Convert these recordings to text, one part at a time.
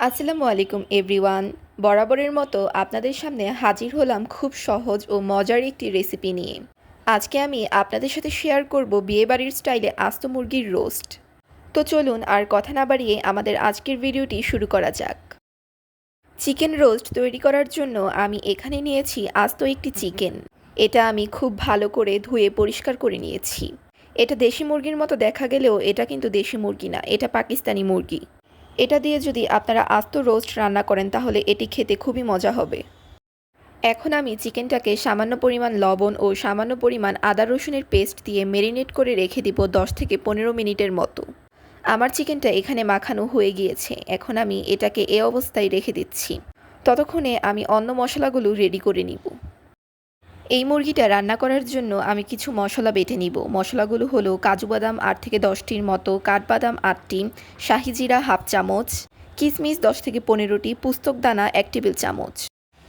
আসসালামু আলাইকুম এভরিওয়ান। বরাবরের মতো আপনাদের সামনে হাজির হলাম খুব সহজ ও মজার একটি রেসিপি নিয়ে। আজকে আমি আপনাদের সাথে শেয়ার করব বিয়েবাড়ির স্টাইলে আস্ত মুরগির রোস্ট। তো চলুন আর কথা না বাড়িয়ে আমাদের আজকের ভিডিওটি শুরু করা যাক। চিকেন রোস্ট তৈরি করার জন্য আমি এখানে নিয়েছি আস্ত একটি চিকেন। এটা আমি খুব ভালো করে ধুয়ে পরিষ্কার করে নিয়েছি। এটা দেশি মুরগির মতো দেখা গেলেও এটা কিন্তু দেশি মুরগি না, এটা পাকিস্তানি মুরগি। এটা দিয়ে যদি আপনারা আস্ত রোস্ট রান্না করেন তাহলে এটি খেতে খুবই মজা হবে। এখন আমি চিকেনটাকে সামান্য পরিমাণ লবণ ও সামান্য পরিমাণ আদা রসুনের পেস্ট দিয়ে মেরিনেট করে রেখে দিব 10 থেকে 15 মিনিটের মতো। আমার চিকেনটা এখানে মাখানো হয়ে গিয়েছে। এখন আমি এটাকে এ অবস্থায় রেখে দিচ্ছি। ততক্ষণে আমি অন্য মশলাগুলো রেডি করে নিব। এই মুরগিটা রান্না করার জন্য আমি কিছু মশলা বেটে নিব। মশলাগুলো হলো কাজু বাদাম 8 থেকে 10টির মতো, কাঠবাদাম 8টি, শাহি জিরা হাফ চামচ, কিশমিশ 10 থেকে 15টি, পুস্তকদানা 1 টেবিল চামচ,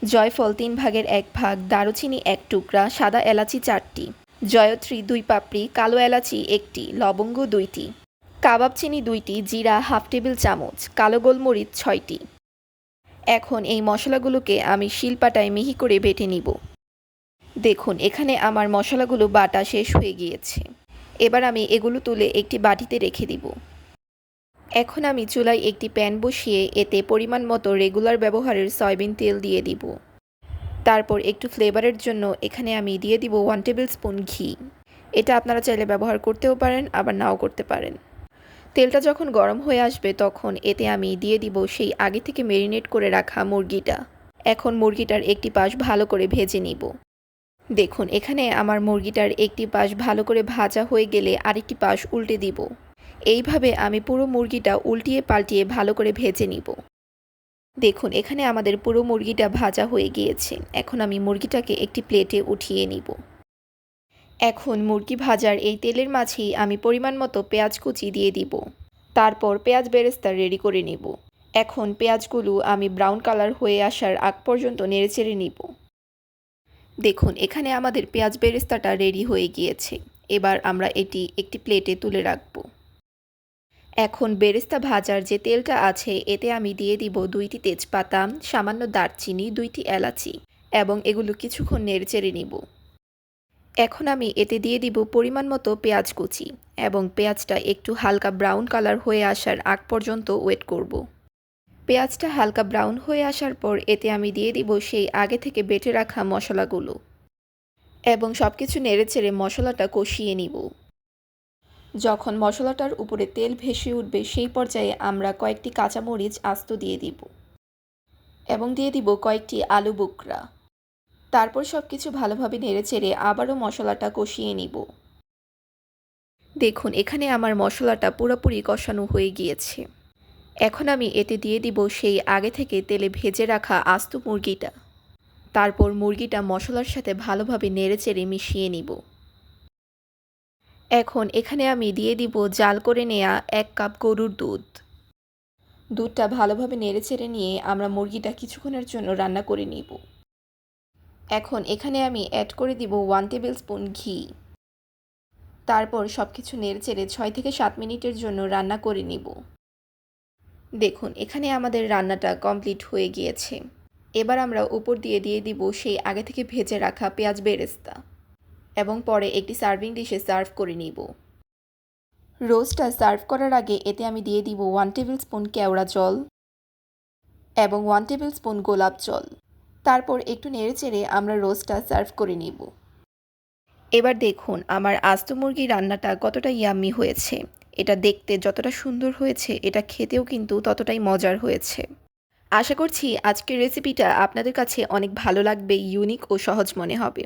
জয়ফল 3 ভাগের 1 ভাগ, দারুচিনি 1 টুকরা, সাদা এলাচি 4টি, জয়ত্রী 2 পাপড়ি, কালো এলাচি 1টি, লবঙ্গ 2টি, কাবাব চিনি 2টি, জিরা হাফ টেবিল চামচ, কালো গোলমরিচ 6টি। এখন এই মশলাগুলোকে আমি শিলপাটায় মিহি করে বেটে নিব। দেখুন এখানে আমার মশলাগুলো বাটা শেষ হয়ে গিয়েছে। এবার আমি এগুলো তুলে একটি বাটিতে রেখে দিব। এখন আমি চুলায় একটি প্যান বসিয়ে এতে পরিমাণ মতো রেগুলার ব্যবহারের সয়াবিন তেল দিয়ে দিব। তারপর একটু ফ্লেভারের জন্য এখানে আমি দিয়ে দিব 1 টেবিল স্পুন ঘি। এটা আপনারা চাইলে ব্যবহার করতেও পারেন, আবার নাও করতে পারেন। তেলটা যখন গরম হয়ে আসবে তখন এতে আমি দিয়ে দিব সেই আগে থেকে মেরিনেট করে রাখা মুরগিটা। এখন মুরগিটার একটি পাশ ভালো করে ভেজে নিব। দেখুন এখানে আমার মুরগিটার একটি পাশ ভালো করে ভাজা হয়ে গেলে আরেকটি পাশ উল্টে দিব। এইভাবে আমি পুরো মুরগিটা উল্টিয়ে পাল্টিয়ে ভালো করে ভেজে নিব। দেখুন এখানে আমাদের পুরো মুরগিটা ভাজা হয়ে গিয়েছে। এখন আমি মুরগিটাকে একটি প্লেটে উঠিয়ে নিব। এখন মুরগি ভাজার এই তেলের মাঝেই আমি পরিমাণ মতো পেঁয়াজ কুচি দিয়ে দিব। তারপর পেঁয়াজ বেরেস্তা রেডি করে নিব। এখন পেঁয়াজগুলো আমি ব্রাউন কালার হয়ে আসার আগ পর্যন্ত নেড়েচেড়ে নিব। দেখুন এখানে আমাদের পেঁয়াজ বেরেস্তাটা রেডি হয়ে গিয়েছে। এবার আমরা এটি একটি প্লেটে তুলে রাখব। এখন বেরেস্তা ভাজার যে তেলটা আছে এতে আমি দিয়ে দিব 2টি তেজপাতা, সামান্য দারচিনি, 2টি এলাচি এবং এগুলো কিছুক্ষণ নেড়েচেড়ে নিব। এখন আমি এতে দিয়ে দিব পরিমাণ মতো পেঁয়াজ কুচি এবং পেঁয়াজটা একটু হালকা ব্রাউন কালার হয়ে আসার আগ পর্যন্ত ওয়েট করব। পেঁয়াজটা হালকা ব্রাউন হয়ে আসার পর এতে আমি দিয়ে দিব সেই আগে থেকে বেটে রাখা মশলাগুলো এবং সব কিছু নেড়েচেড়ে মশলাটা কষিয়ে নিব। যখন মশলাটার উপরে তেল ভেসে উঠবে সেই পর্যায়ে আমরা কয়েকটি কাঁচামরিচ আস্ত দিয়ে দিব এবং দিয়ে দিব কয়েকটি আলু বোখরা। তারপর সব কিছু ভালোভাবে নেড়েচেড়ে আবারও মশলাটা কষিয়ে নিব। দেখুন এখানে আমার মশলাটা পুরোপুরি কষানো হয়ে গিয়েছে। এখন আমি এতে দিয়ে দিব সেই আগে থেকে তেলে ভেজে রাখা আস্ত মুরগিটা। তারপর মুরগিটা মশলার সাথে ভালোভাবে নেড়েচেড়ে মিশিয়ে নিব। এখন এখানে আমি দিয়ে দিব জাল করে নেয়া 1 কাপ গরুর দুধ। দুধটা ভালোভাবে নেড়েচেড়ে নিয়ে আমরা মুরগিটা কিছুক্ষণের জন্য রান্না করে নিব। এখন এখানে আমি অ্যাড করে দিব 1 টেবিল স্পুন ঘি। তারপর সব কিছু নেড়েচেড়ে 6 থেকে 7 মিনিটের জন্য রান্না করে নিব। দেখুন এখানে আমাদের রান্নাটা কমপ্লিট হয়ে গিয়েছে। এবার আমরা উপর দিয়ে দিব সেই আগে থেকে ভেজে রাখা পেঁয়াজ বেরেস্তা এবং পরে একটি সার্ভিং ডিশে সার্ভ করে নিব। রোস্টটা সার্ভ করার আগে এতে আমি দিয়ে দিব 1 টেবিল স্পুন কেওড়া জল এবং 1 টেবিল স্পুন গোলাপ জল। তারপর একটু নেড়েচেড়ে আমরা রোস্টটা সার্ভ করে নিব। এবার দেখুন আমার আস্ত মুরগি রান্নাটা কতটা ইয়াম্মি হয়েছে। এটা দেখতে যতটা সুন্দর হয়েছে এটা খেতেও কিন্তু ততটাই মজার হয়েছে। আশা করছি আজকের রেসিপিটা আপনাদের কাছে অনেক ভালো লাগবে, ইউনিক ও সহজ মনে হবে।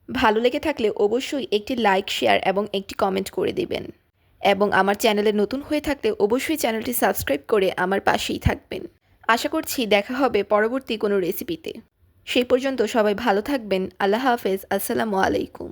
ভালো লেগে থাকলে অবশ্যই একটি লাইক, শেয়ার এবং একটি কমেন্ট করে দিবেন এবং আমার চ্যানেলে নতুন হয়ে থাকলে অবশ্যই চ্যানেলটি সাবস্ক্রাইব করে আমার পাশেই থাকবেন। আশা করছি দেখা হবে পরবর্তী কোনো রেসিপিতে। সেই পর্যন্ত সবাই ভালো থাকবেন। আল্লাহ হাফেজ। আসসালামু আলাইকুম।